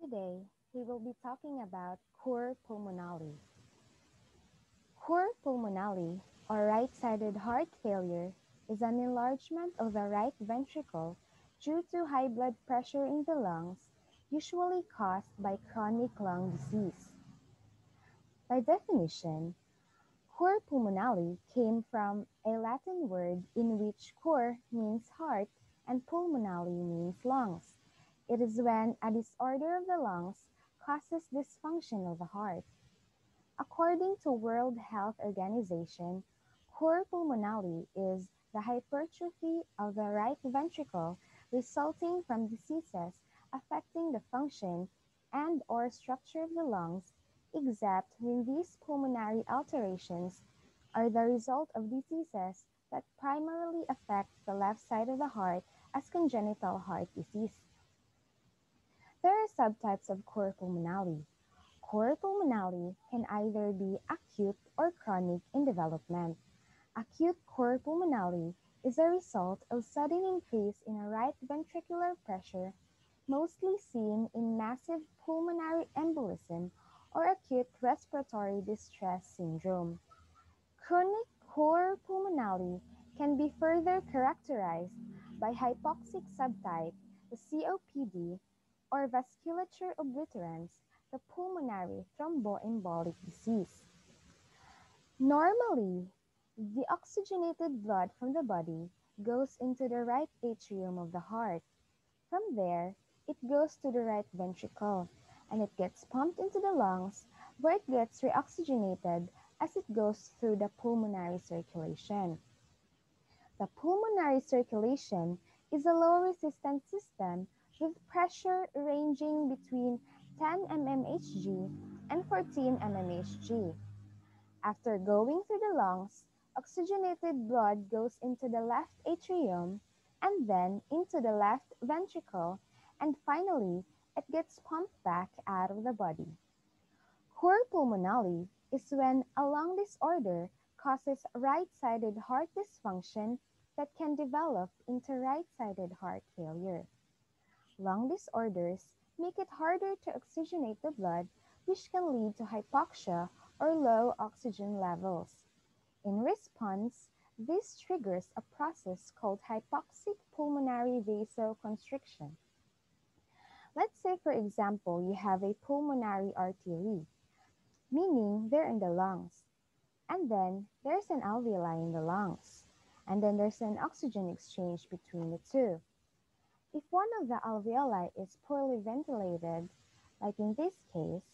Today, we will be talking about cor pulmonale. Cor pulmonale, or right-sided heart failure, is an enlargement of the right ventricle due to high blood pressure in the lungs, usually caused by chronic lung disease. By definition, cor pulmonale came from a Latin word in which cor means heart and pulmonale means lungs. It is when a disorder of the lungs causes dysfunction of the heart. According to World Health Organization, cor pulmonale is the hypertrophy of the right ventricle resulting from diseases affecting the function and/or structure of the lungs, except when these pulmonary alterations are the result of diseases that primarily affect the left side of the heart as congenital heart disease. There are subtypes of cor pulmonale. Cor pulmonale can either be acute or chronic in development. Acute cor pulmonale is a result of sudden increase in a right ventricular pressure, mostly seen in massive pulmonary embolism or acute respiratory distress syndrome. Chronic cor pulmonale can be further characterized by hypoxic subtype, the COPD, or vasculature obliterans, the pulmonary thromboembolic disease. Normally, the oxygenated blood from the body goes into the right atrium of the heart. From there, it goes to the right ventricle, and it gets pumped into the lungs, where it gets reoxygenated as it goes through the pulmonary circulation. The pulmonary circulation is a low resistance system with pressure ranging between 10 mmHg and 14 mmHg. After going through the lungs, oxygenated blood goes into the left atrium and then into the left ventricle, and finally, it gets pumped back out of the body. Cor pulmonale is when a lung disorder causes right-sided heart dysfunction that can develop into right-sided heart failure. Lung disorders make it harder to oxygenate the blood, which can lead to hypoxia or low oxygen levels. In response, this triggers a process called hypoxic pulmonary vasoconstriction. Let's say, for example, you have a pulmonary artery, meaning they're in the lungs, and then there's an alveoli in the lungs, and then there's an oxygen exchange between the two. If one of the alveoli is poorly ventilated, like in this case,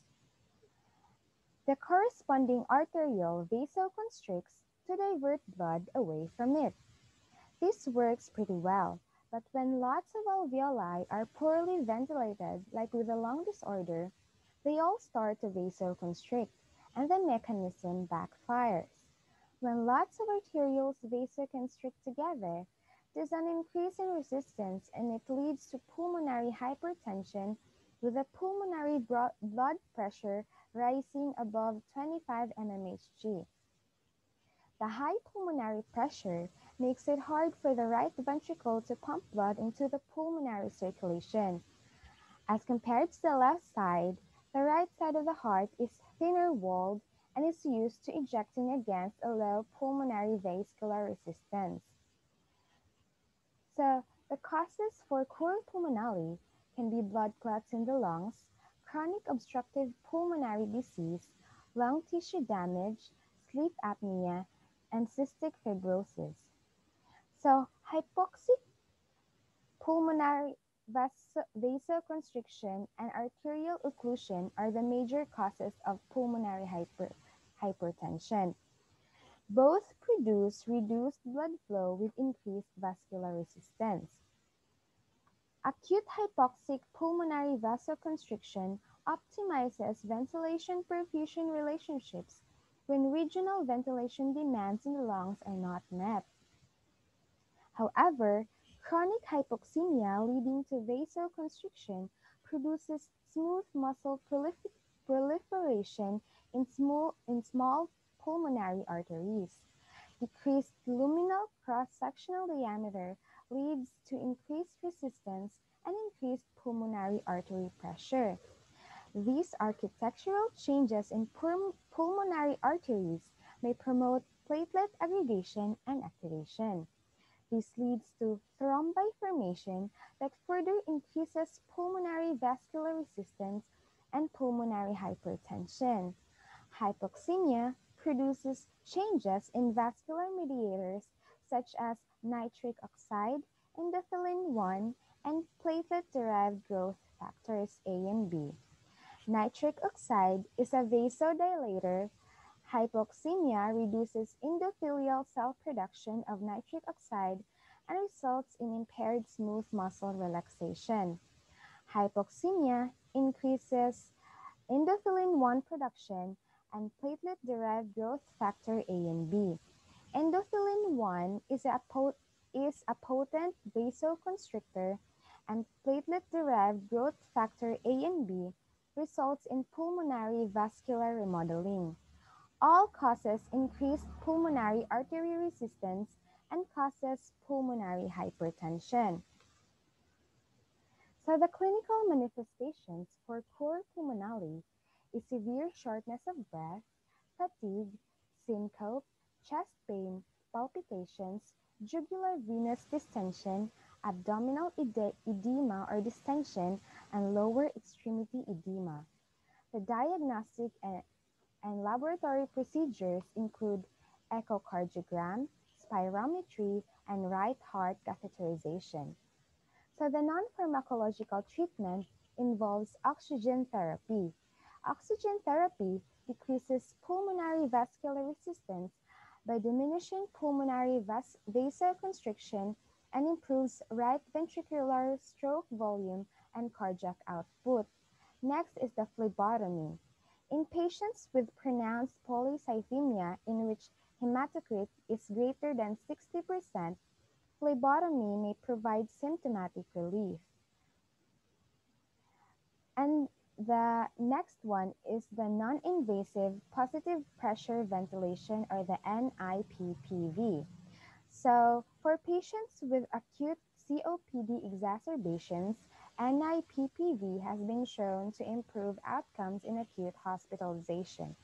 the corresponding arteriole vasoconstricts to divert blood away from it. This works pretty well, but when lots of alveoli are poorly ventilated, like with a lung disorder, they all start to vasoconstrict, and the mechanism backfires. When lots of arterioles vasoconstrict together, there's an increase in resistance, and it leads to pulmonary hypertension with the pulmonary blood pressure rising above 25 mmHg. The high pulmonary pressure makes it hard for the right ventricle to pump blood into the pulmonary circulation. As compared to the left side, the right side of the heart is thinner walled and is used to ejecting against a low pulmonary vascular resistance. So, the causes for cor pulmonale can be blood clots in the lungs, chronic obstructive pulmonary disease, lung tissue damage, sleep apnea, and cystic fibrosis. So, hypoxic pulmonary vasoconstriction and arterial occlusion are the major causes of pulmonary hypertension. Both produce reduced blood flow with increased vascular resistance. Acute hypoxic pulmonary vasoconstriction optimizes ventilation-perfusion relationships when regional ventilation demands in the lungs are not met. However, chronic hypoxemia leading to vasoconstriction produces smooth muscle proliferation in small pulmonary arteries. Decreased luminal cross-sectional diameter leads to increased resistance and increased pulmonary artery pressure. These architectural changes in pulmonary arteries may promote platelet aggregation and activation. This leads to thrombi formation that further increases pulmonary vascular resistance and pulmonary hypertension. Hypoxemia produces changes in vascular mediators such as nitric oxide, endothelin 1, and platelet-derived growth factors A and B. Nitric oxide is a vasodilator. Hypoxemia reduces endothelial cell production of nitric oxide and results in impaired smooth muscle relaxation. Hypoxemia increases endothelin 1 production and platelet-derived growth factor A and B. Endothelin 1 is a potent vasoconstrictor, and platelet-derived growth factor A and B results in pulmonary vascular remodeling. All causes increased pulmonary artery resistance and causes pulmonary hypertension. So the clinical manifestations for cor pulmonale is severe shortness of breath, fatigue, syncope, chest pain, palpitations, jugular venous distension, abdominal edema or distension, and lower extremity edema. The diagnostic and laboratory procedures include echocardiogram, spirometry, and right heart catheterization. So the non-pharmacological treatment involves oxygen therapy. Oxygen therapy decreases pulmonary vascular resistance by diminishing pulmonary vasoconstriction and improves right ventricular stroke volume and cardiac output. Next is the phlebotomy. In patients with pronounced polycythemia in which hematocrit is greater than 60%, phlebotomy may provide symptomatic relief. And the next one is the non-invasive positive pressure ventilation, or the NIPPV. So for patients with acute COPD exacerbations, NIPPV has been shown to improve outcomes in acute hospitalization.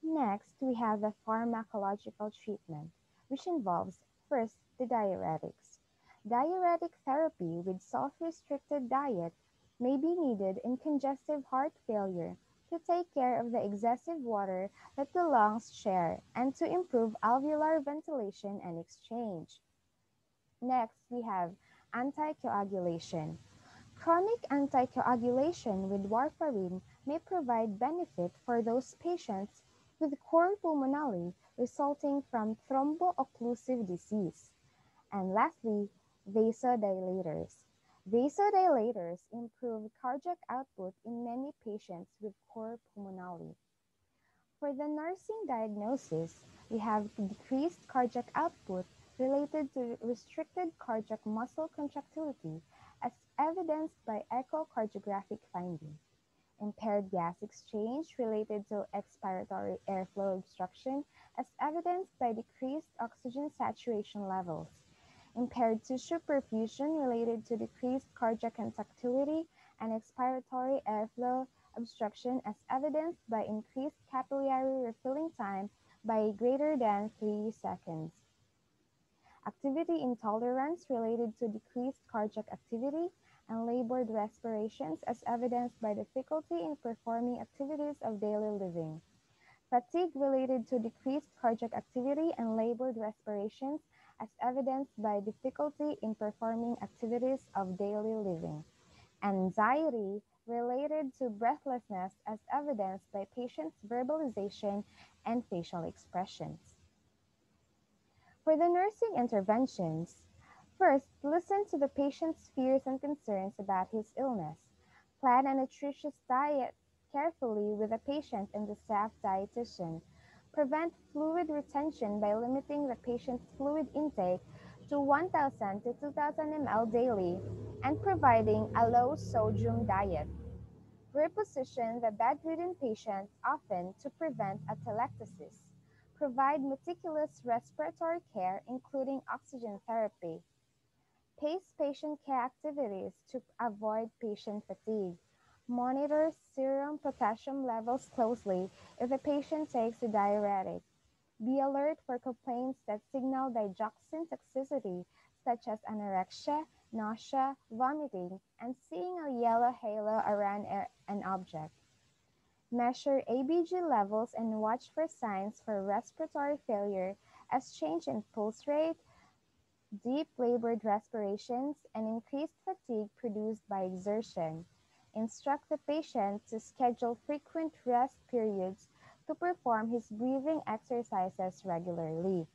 Next, we have the pharmacological treatment, which involves first the diuretics. Diuretic therapy with salt-restricted diet may be needed in congestive heart failure to take care of the excessive water that the lungs share and to improve alveolar ventilation and exchange. Next, we have anticoagulation. Chronic anticoagulation with warfarin may provide benefit for those patients with cor pulmonale resulting from thrombo-occlusive disease. And lastly, vasodilators. Vasodilators improve cardiac output in many patients with cor pulmonale. For the nursing diagnosis, we have decreased cardiac output related to restricted cardiac muscle contractility as evidenced by echocardiographic findings. Impaired gas exchange related to expiratory airflow obstruction as evidenced by decreased oxygen saturation levels. Impaired tissue perfusion related to decreased cardiac contractility and expiratory airflow obstruction as evidenced by increased capillary refilling time by greater than 3 seconds. Activity intolerance related to decreased cardiac activity and labored respirations as evidenced by difficulty in performing activities of daily living. Fatigue related to decreased cardiac activity and labored respirations as evidenced by difficulty in performing activities of daily living. Anxiety related to breathlessness as evidenced by patients' verbalization and facial expressions. For the nursing interventions, first, listen to the patient's fears and concerns about his illness. Plan a nutritious diet carefully with the patient and the staff dietitian. Prevent fluid retention by limiting the patient's fluid intake to 1,000 to 2,000 ml daily and providing a low-sodium diet. Reposition the bedridden patient often to prevent atelectasis. Provide meticulous respiratory care, including oxygen therapy. Pace patient care activities to avoid patient fatigue. Monitor serum potassium levels closely if the patient takes a diuretic. Be alert for complaints that signal digoxin toxicity, such as anorexia, nausea, vomiting, and seeing a yellow halo around an object. Measure ABG levels and watch for signs for respiratory failure as change in pulse rate, deep labored respirations, and increased fatigue produced by exertion. Instruct the patient to schedule frequent rest periods to perform his breathing exercises regularly.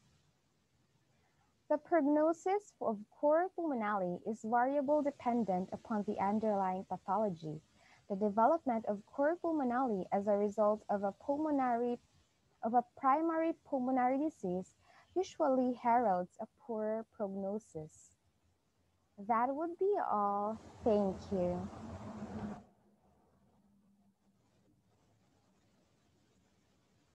The prognosis of cor pulmonale is variable dependent upon the underlying pathology. The development of cor pulmonale as a result of a primary pulmonary disease usually heralds a poor prognosis. That would be all. Thank you.